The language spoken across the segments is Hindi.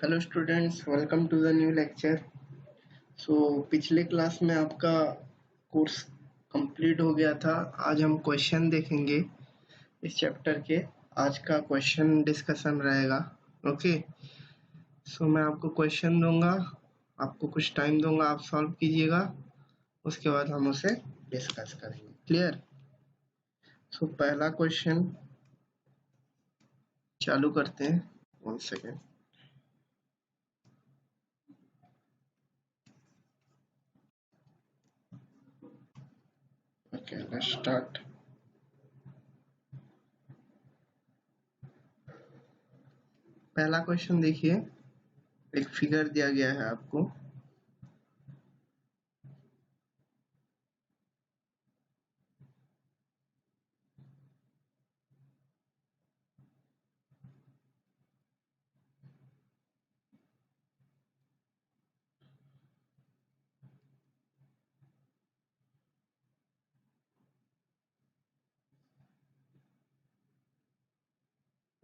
Hello students, welcome to the new lecture. पिछले क्लास में आपका कोर्स कंप्लीट हो गया था। आज हम क्वेश्चन देखेंगे इस चैप्टर के। आज का क्वेश्चन डिस्कशन रहेगा। ओके, मैं आपको क्वेश्चन दूंगा, आपको कुछ टाइम दूंगा, आप सॉल्व कीजिएगा। उसके बाद हम उसे डिस्कस करेंगे। क्लियर? पहला क्वेश्चन चालू करते हैं। 1 सेकेंड। Okay, let's start. पहला क्वेश्चन देखिए, एक फिगर दिया गया है आपको।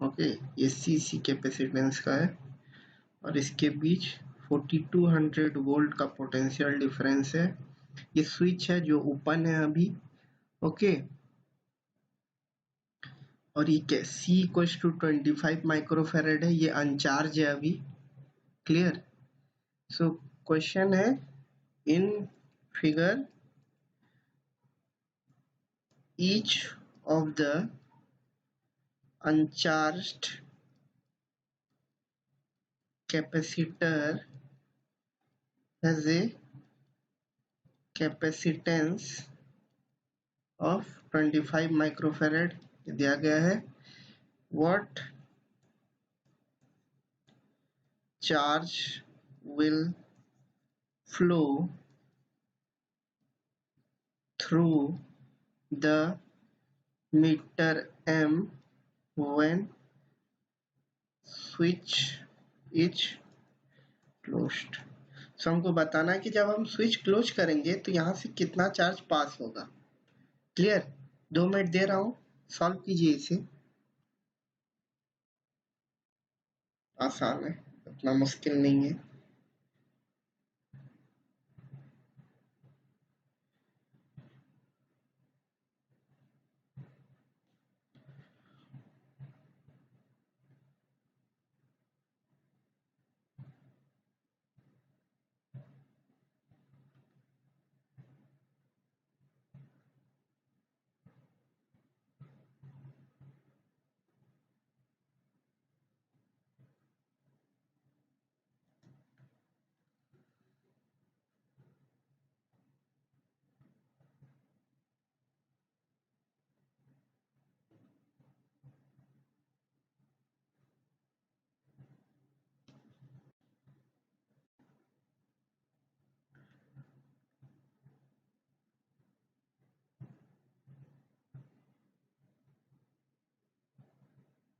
ओके, ये सी कैपेसिटेंस का है और इसके बीच 4200 वोल्ट का पोटेंशियल डिफरेंस है। ये स्विच है जो ओपन है अभी। ओके, और ये क्या, सी इक्वल्स टू 25 माइक्रोफेरेड है, ये अनचार्ज है अभी। क्लियर? क्वेश्चन है, in figure each of the uncharged capacitor has a capacitance of 25 microfarad दिया गया है। What charge will flow through the meter M when switch is closed? हमको बताना है कि जब हम स्विच क्लोज करेंगे तो यहाँ से कितना चार्ज पास होगा। क्लियर? 2 मिनट दे रहा हूँ, सॉल्व कीजिए इसे। आसान है, उतना मुश्किल नहीं है।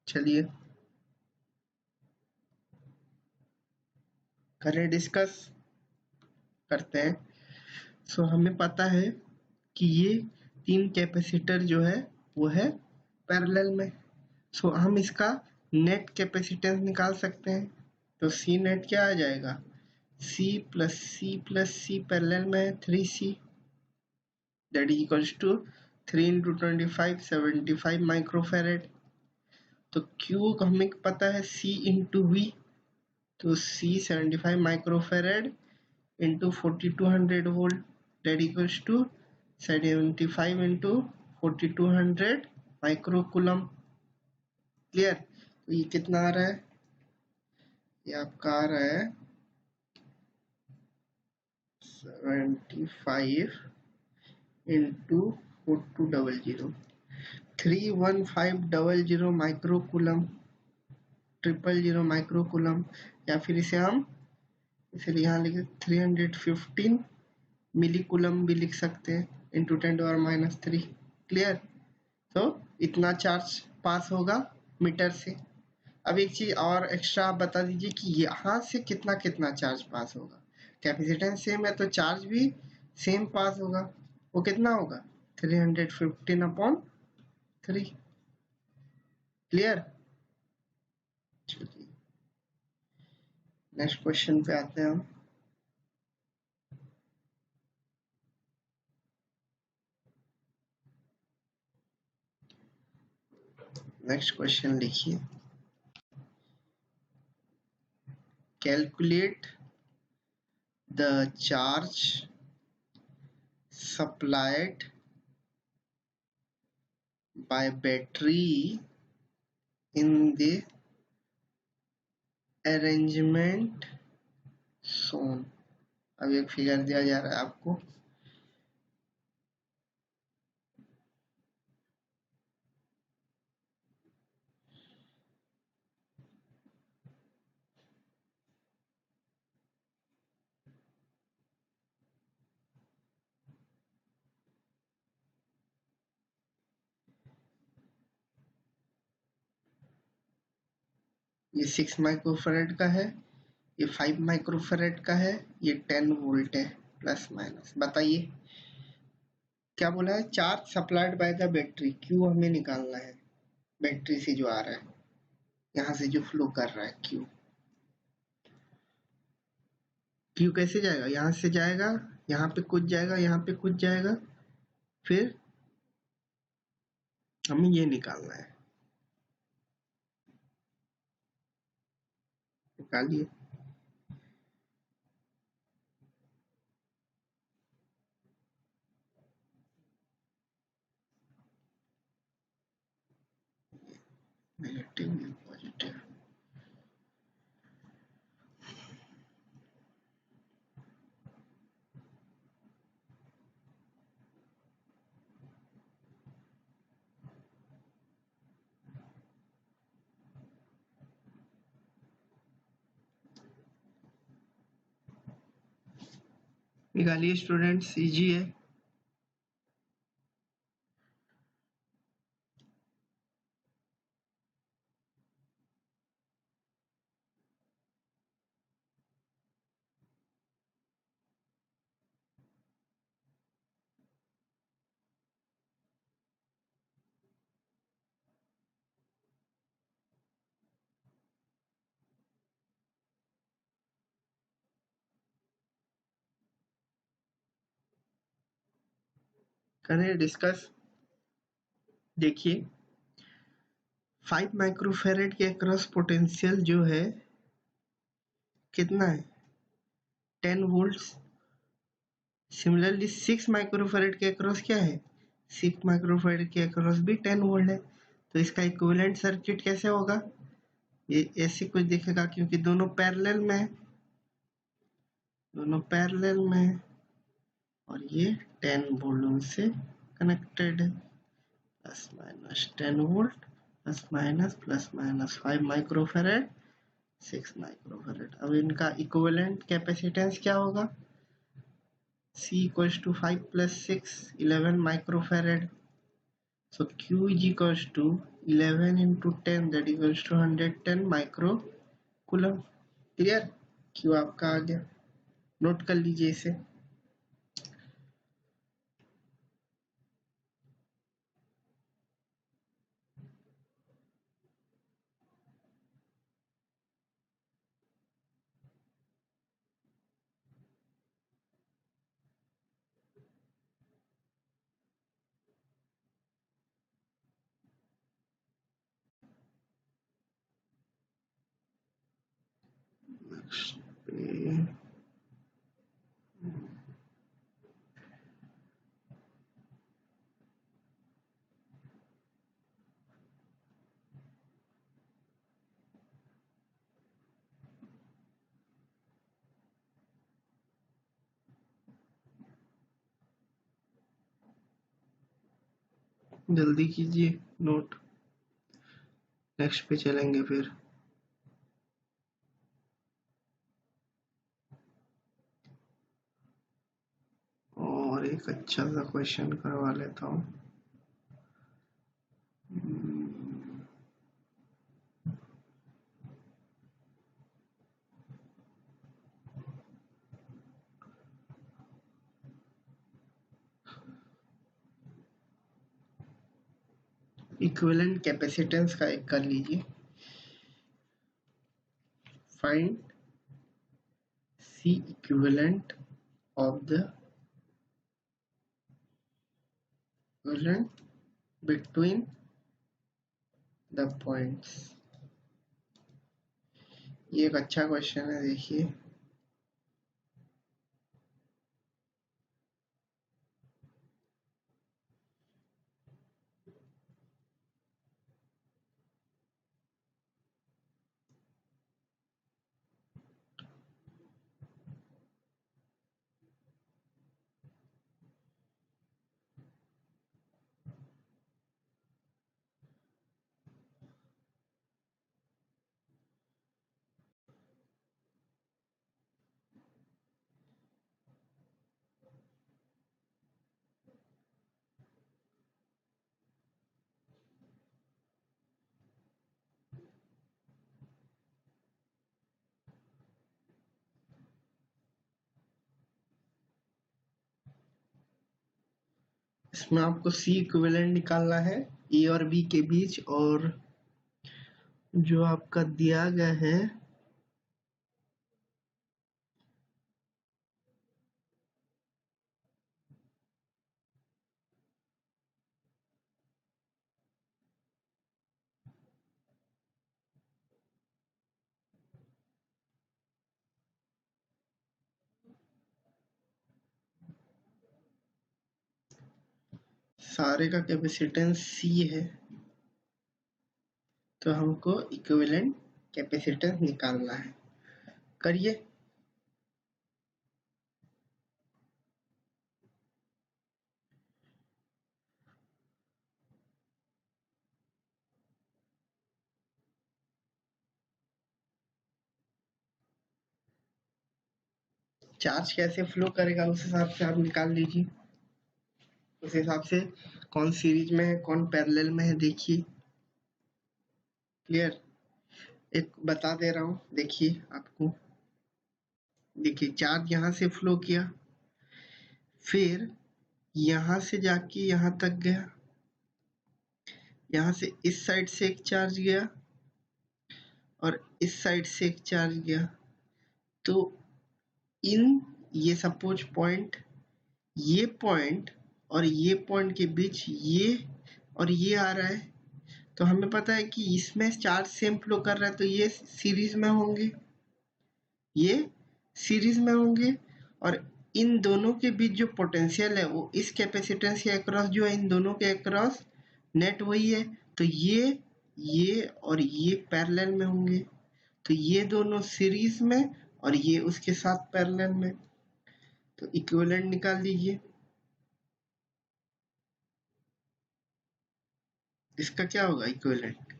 चलिए करें, डिस्कस करते हैं। हमें पता है कि ये 3 कैपेसिटर जो है वो है पैरेलल में। हम इसका नेट कैपेसिटेंस निकाल सकते हैं। तो सी नेट क्या आ जाएगा, सी प्लस सी पैरेलल में है 3C, that is equals to 3 into 25 75 microfarad. तो क्यू हमें पता है सी इंटू वी, तो C 75 microfarad into 4200 volt, that equals to 75 into 4200 microcoulomb. Clear? तो ये कितना आ रहा है, ये आपका आ रहा है 75 इंटू 4200, 31500 माइक्रोकुलम, 000 माइक्रोकुलम। या फिर इसे हम यहाँ लिखे 315 मिलीकुलम भी लिख सकते हैं, इंटू 10⁻³ क्लियर? तो इतना चार्ज पास होगा मीटर से। अब एक चीज और एक्स्ट्रा आप बता दीजिए कि यहाँ से कितना कितना चार्ज पास होगा। कैपेसिटेंस सेम है तो चार्ज भी सेम पास होगा। वो कितना होगा, 315/3। क्लियर? चलिए नेक्स्ट क्वेश्चन पे आते हैं हम। नेक्स्ट क्वेश्चन लिखिए, calculate the charge supplied by battery in the arrangement shown। अब एक फिगर दिया जा रहा है आपको, ये 6 माइक्रोफेरेड का है, ये 5 माइक्रोफेरेड का है, ये 10 वोल्ट है प्लस माइनस। बताइए क्या बोला है, charge supplied by the battery, Q हमें निकालना है, बैटरी से जो आ रहा है, यहाँ से जो फ्लो कर रहा है क्यू। क्यू कैसे जाएगा, यहाँ से जाएगा, यहाँ पे कूद जाएगा, यहाँ पे कूद जाएगा, फिर हमें ये निकालना है। निकालिए, नेगेटिव पॉजिटिव। निकालिए स्टूडेंट्स, इजी है। करें डिस्कस। देखिए 5 माइक्रोफेरेड के अक्रॉस पोटेंशियल जो है कितना है, 10 वोल्ट। सिमिलरली 6 माइक्रोफेरेड के अक्रॉस क्या है, 6 माइक्रोफेरेड के अक्रॉस भी 10 वोल्ट है। तो इसका इक्विवेलेंट सर्किट कैसे होगा, ये ऐसे कुछ दिखेगा, क्योंकि दोनों पैरेलल में है, दोनों पैरेलल में है, और ये 10 वोल्ट से कनेक्टेड है। Plus minus 10 volt plus minus 5 microfarad 6 microfarad. अब इनका इक्विवेलेंट कैपेसिटेंस क्या होगा, C equals to 5 plus 6 11 microfarad, so Q is equals to 11 into 10, that equals to 110 microcoulomb। Clear, Q आपका आ गया, नोट कर लीजिए इसे। जल्दी कीजिए नोट, नेक्स्ट पे चलेंगे फिर। और एक अच्छा सा क्वेश्चन करवा लेता हूँ। इक्विवेलेंट कैपेसिटेंस का एक कर लीजिए, find C equivalent of the equivalent between the points। ये एक अच्छा क्वेश्चन है, देखिए। इसमें आपको C इक्विवेलेंट निकालना है A और B के बीच, और जो आपका दिया गया है सारे का कैपेसिटेंस C है, तो हमको इक्विवेलेंट कैपेसिटेंस निकालना है। करिए। चार्ज कैसे फ्लो करेगा उस हिसाब से आप निकाल लीजिए। उस हिसाब से कौन सीरीज में है, कौन पैरेलल में है, देखिए। क्लियर? एक बता दे रहा हूँ, देखिए आपको। देखिए, चार्ज यहाँ से फ्लो किया, फिर यहाँ से जाके यहाँ तक गया, यहाँ से इस साइड से एक चार्ज गया और इस साइड से एक चार्ज गया। तो इन ये सपोज पॉइंट, ये पॉइंट और ये पॉइंट के बीच ये और ये आ रहा है, तो हमें पता है कि इसमें चार्ज सेम फ्लो कर रहा है, तो ये सीरीज में होंगे, ये सीरीज में होंगे। और इन दोनों के बीच जो पोटेंशियल है वो इस कैपेसिटेंस के अक्रॉस जो है, इन दोनों के अक्रॉस नेट वही है, तो ये और ये पैरेलल में होंगे, तो ये दोनों सीरीज में और ये उसके साथ पैरेलल में। तो इक्विवेलेंट निकाल दीजिए। इसका क्या होगा equivalent?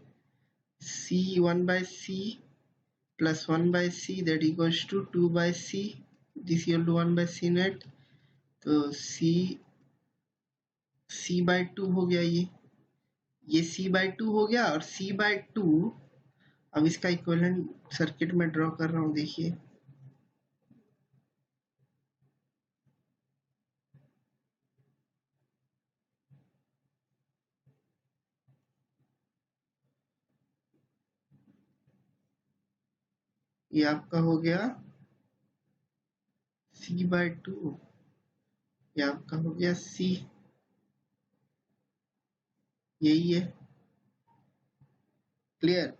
C 1/C plus 1/C that equals to 2/C, this equal to 1/C net, तो C/2 हो गया। ये C/2 हो गया, और C/2 अब इसका इक्विवेलेंट सर्किट में ड्रॉ कर रहा हूँ, देखिए। ये आपका हो गया C/2, ये आपका हो गया C, यही है। क्लियर?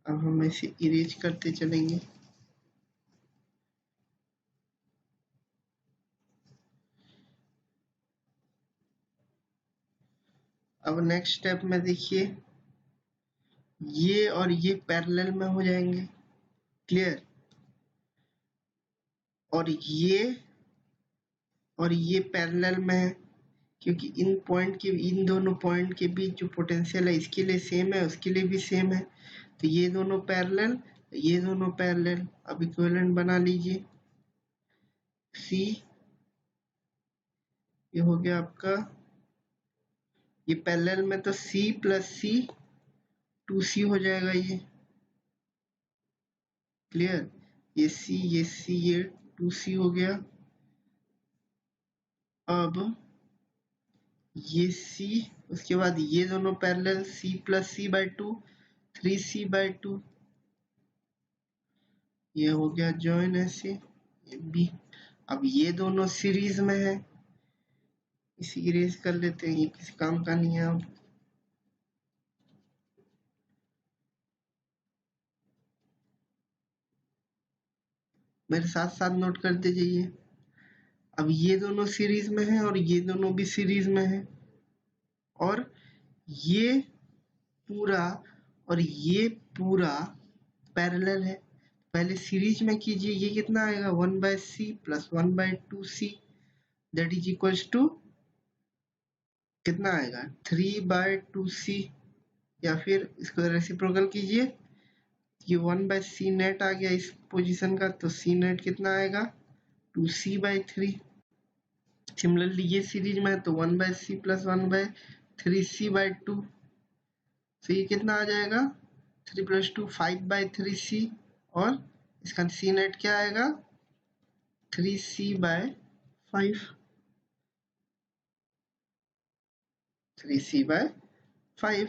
अब हम इसे इरेज करते चलेंगे। अब नेक्स्ट स्टेप में देखिए, ये और ये पैरेलल में हो जाएंगे। क्लियर? और ये पैरेलल में है, क्योंकि इन दोनों पॉइंट के बीच जो पोटेंशियल है इसके लिए सेम है, उसके लिए भी सेम है, तो ये दोनों पैरेलल, ये दोनों पैरेलल। अब इक्विवेलेंट बना लीजिए। C ये हो गया आपका, ये पैरेलल में तो C + C 2C हो जाएगा ये। क्लियर? ये C ये 2C हो गया। अब ये C, उसके बाद ये दोनों पैरेलल, C + C/2 3C/2, ये हो गया जॉइन ऐसे, ये बी। अब ये दोनों सीरीज में है, इसी की रेस कर लेते हैं, ये किसी काम का नहीं है। अब मेरे साथ साथ नोट कर दीजिए। अब ये दोनों सीरीज में है और ये दोनों भी सीरीज में है, और ये पूरा और ये पूरा पैरेलल है। पहले सीरीज में कीजिए, ये कितना आएगा 1/c plus 1/2c, that is equals to कितना आएगा 3/2c। या फिर इसको रेसिप्रोकल कीजिए, ये 1/c नेट आ गया इस पोजीशन का, तो c नेट कितना आएगा 2c/3। सिमिलरली ये सीरीज में है तो 1/c प्लस 1/3c/2, तो ये कितना आ जाएगा 3 + 2 5/3c, और इसका c नेट क्या आएगा 3c/5, 3c/5।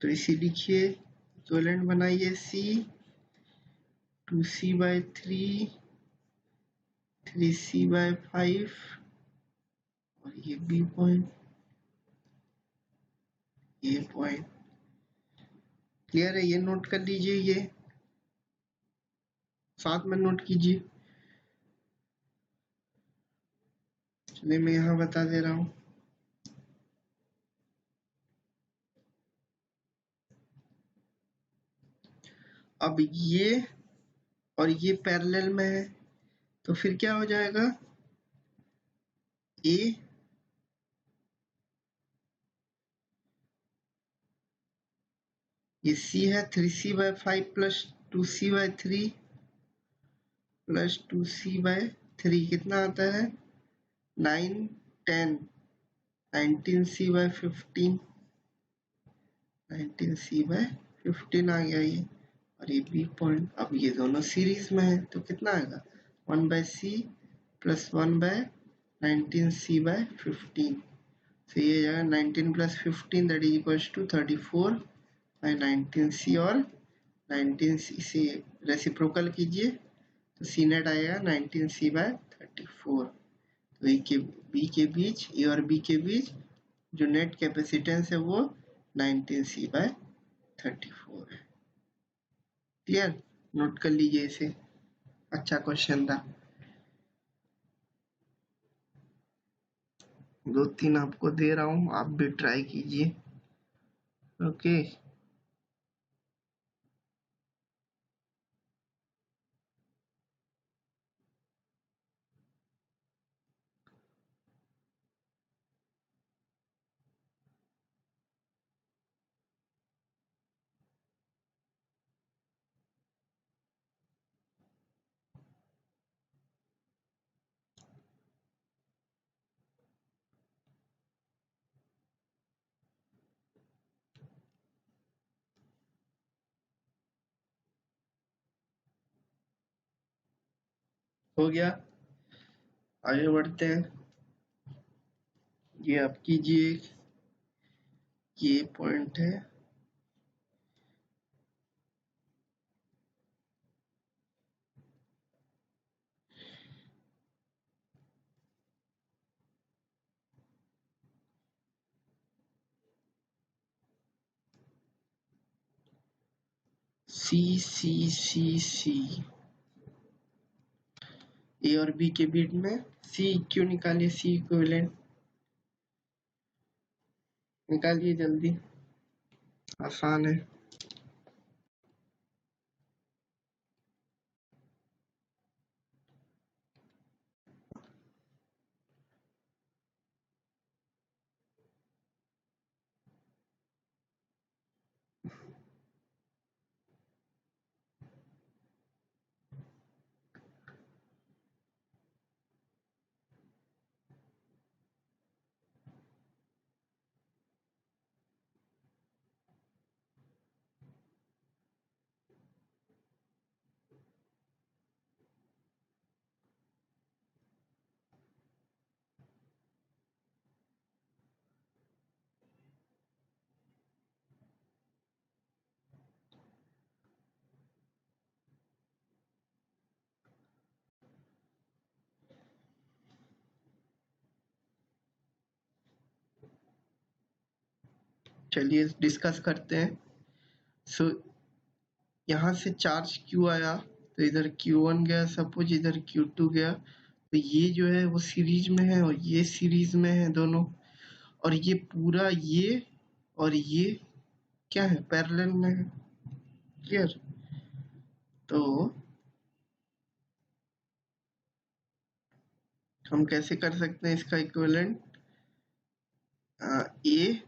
तो इसी लिखिए, इक्विवेलेंट बनाइए, c 2c/3 3c/5, और ये बी पॉइंट, ये पॉइंट क्लियर है। ये नोट कर लीजिए, ये साथ में नोट कीजिए। चलिए मैं यहाँ बता दे रहा हूँ। अब ये और ये पैरेलल में है, तो फिर क्या हो जाएगा, ए ये c है 3c/5 plus 2c/3 plus 2c/3 कितना आता है 9 10 19c/15, 19c/15 आ गया ये, और ये बी पॉइंट। अब ये दोनों सीरीज में है तो कितना आएगा 1/c प्लस 1/19c/15, तो ये जाएगा 19 + 15 that is equals to 34/19c, और 19c से रेसिप्रोकल कीजिए तो सी नेट आएगा 19c/34। तो ए के बी के बीच, ए और बी के बीच जो नेट कैपेसिटेंस है वो 19c/34 है। क्लियर, नोट कर लीजिए इसे, अच्छा क्वेश्चन था। 2-3 आपको दे रहा हूँ, आप भी ट्राई कीजिए। ओके, हो गया, आगे बढ़ते हैं। ये आप कीजिए, ये पॉइंट है, सी सी सी सी, ए और बी के बीच में सी क्यों निकालिए, सी इक्विवेलेंट निकालिए जल्दी, आसान है। चलिए डिस्कस करते हैं। सो यहाँ से चार्ज Q आया तो इधर Q1 गया, सपोज इधर Q2 गया, तो ये जो है वो सीरीज में है और ये सीरीज में है दोनों, और ये पूरा ये और ये क्या है, पैरेलल में है। क्लियर? तो हम कैसे कर सकते हैं इसका इक्विवेलेंट? ए,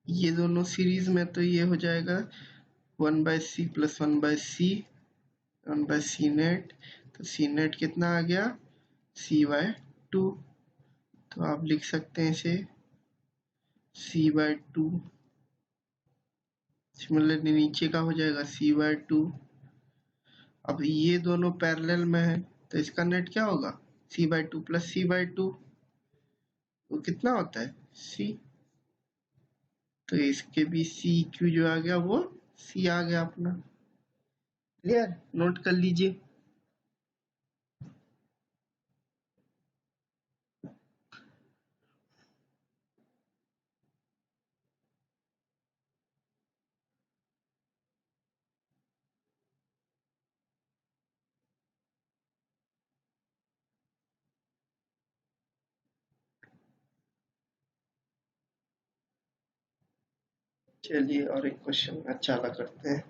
ये दोनों सीरीज में, तो ये हो जाएगा 1/c plus 1/c, 1/c net, तो c नेट कितना आ गया, c/2। तो आप लिख सकते हैं इसे c/2, सिमिलरली नीचे का हो जाएगा c/2। अब ये दोनों पैरेलल में है तो इसका नेट क्या होगा, c/2 प्लस c/2, वो कितना होता है, c। तो इसके भी सी क्यू जो आ गया वो सी आ गया अपना। क्लियर? नोट कर लीजिए। चलिए और एक क्वेश्चन अच्छा वाला करते हैं।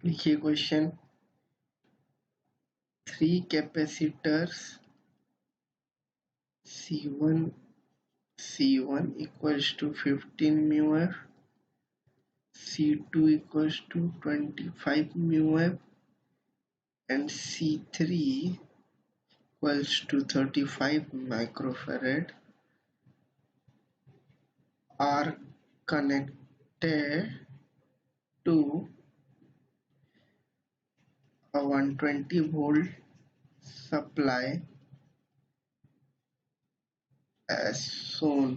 लिखिए question. 3 capacitors C1 equals to 15 mu f, C2 equals to 25 mu f, and C3 equals to 35 microfarad are connected to a 120 volt supply as shown।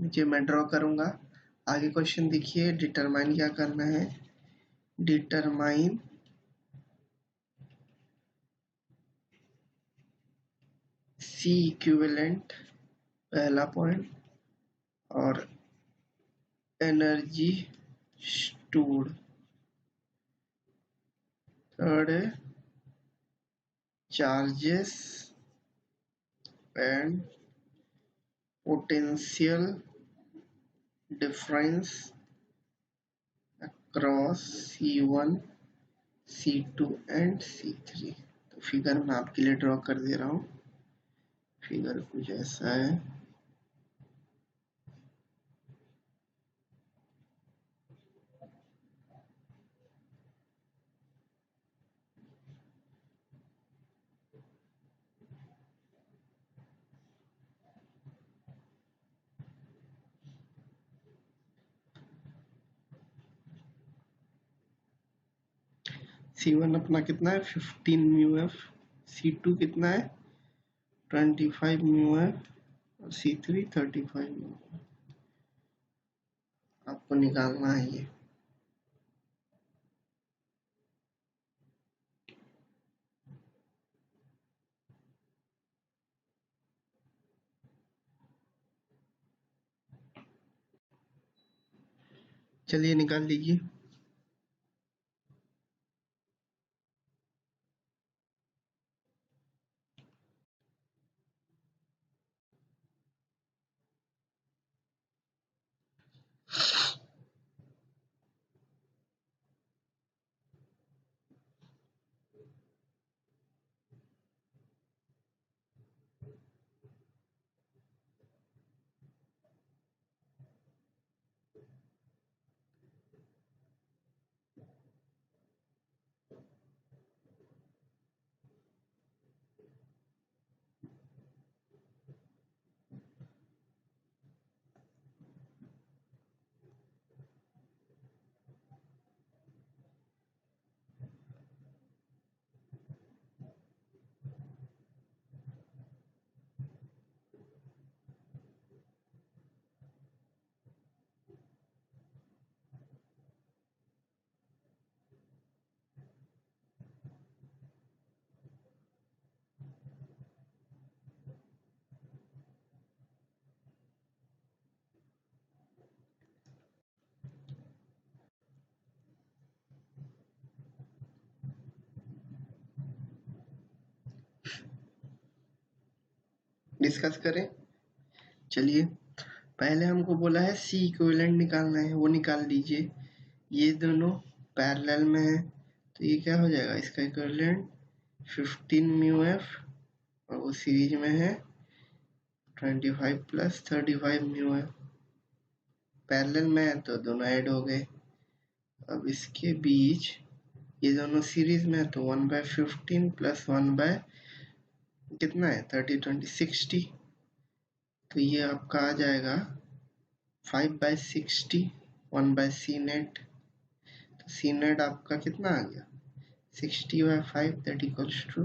नीचे मैं ड्रॉ करूंगा। आगे क्वेश्चन देखिए, डिटरमाइन क्या करना है, डिटरमाइन सी इक्विवेलेंट पहला पॉइंट, और एनर्जी स्टोर्ड थर्ड है, charges and potential difference across C1, C2 and C3। तो फिगर मैं आपके लिए ड्रॉ कर दे रहा हूँ। फिगर कुछ ऐसा है। C1 अपना कितना है 15 म्यू एफ, C2 कितना है 25 म्यू एफ, और C3 35 म्यू एफ। आपको निकालना है ये। चलिए निकाल लीजिए। डिस्कस करें। चलिए, पहले हमको बोला है सी इक्विवेलेंट निकालना है, वो निकाल लीजिए। ये दोनों पैरेलल में है तो ये क्या हो जाएगा, इसका इक्विवेलेंट 15 म्यू एफ, और वो सीरीज में है 25 प्लस 35 म्यू एफ। पैरेलल में है तो दोनों ऐड हो गए। अब इसके बीच ये दोनों सीरीज में है तो 1/15 प्लस 1 बाय कितना है 30 20 60, तो ये आपका आ जाएगा 5/60 1/c नेट। तो सी नेट आपका कितना आ गया 60/5, that equals to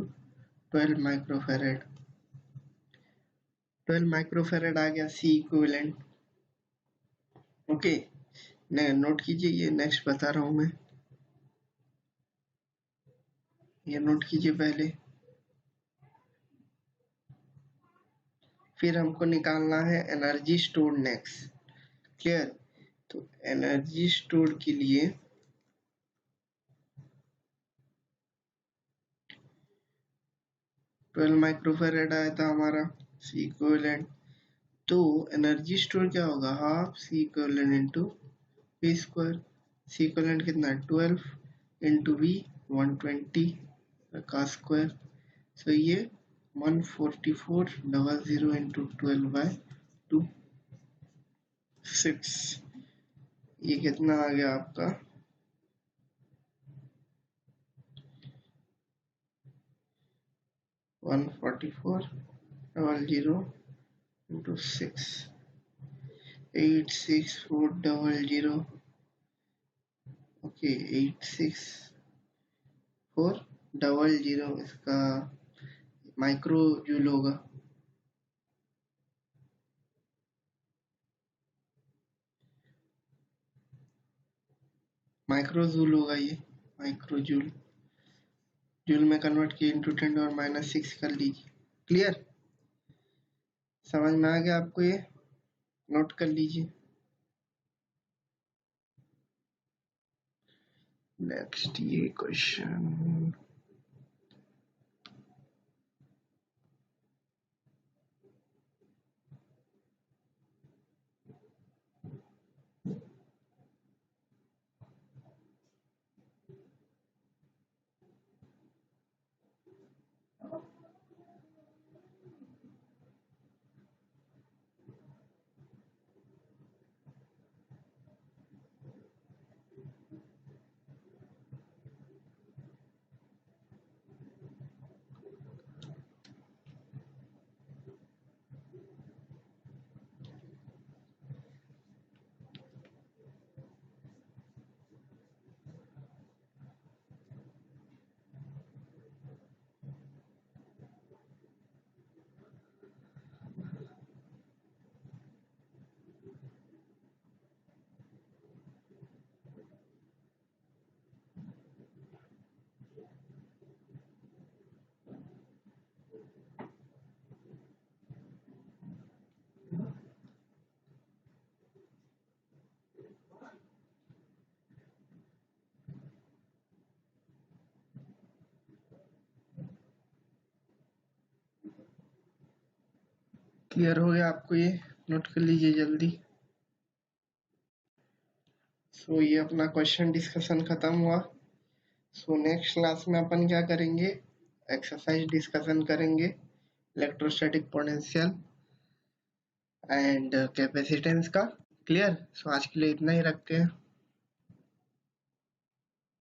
12 microfarad. 12 microfarad आ गया सी इक्विवेलेंट। ओके, नोट कीजिए, ये नेक्स्ट बता रहा हूं मैं, ये नोट कीजिए पहले। फिर हमको निकालना है एनर्जी स्टोर्ड नेक्स्ट। क्लियर? तो एनर्जी स्टोर्ड के लिए ट्वेल्व माइक्रोफेरेड आया था हमारा सी इक्विवेलेंट। तो एनर्जी स्टोर क्या होगा, half C equivalent into V square. C equivalent कितना है 12 इंटू वी 120 का स्क्वायर। सो ये 14400 इंटू 12/2 6। ये कितना आ गया आपका 14400 इंटू 6 86400। ओके 86400 इसका माइक्रो जूल होगा। माइक्रो जूल होगा, ये माइक्रो जूल, जूल में कन्वर्ट किए इंटू 10 और -6 कर लीजिए। क्लियर? समझ में आ गया आपको? ये नोट कर लीजिए। नेक्स्ट ये क्वेश्चन, क्लियर हो गया आपको? ये नोट कर लीजिए जल्दी। सो ये अपना क्वेश्चन डिस्कशन खत्म हुआ। सो नेक्स्ट क्लास में अपन क्या करेंगे, एक्सरसाइज डिस्कशन करेंगे, इलेक्ट्रोस्टैटिक पोटेंशियल एंड कैपेसिटेंस का। क्लियर? सो आज के लिए इतना ही रखते हैं।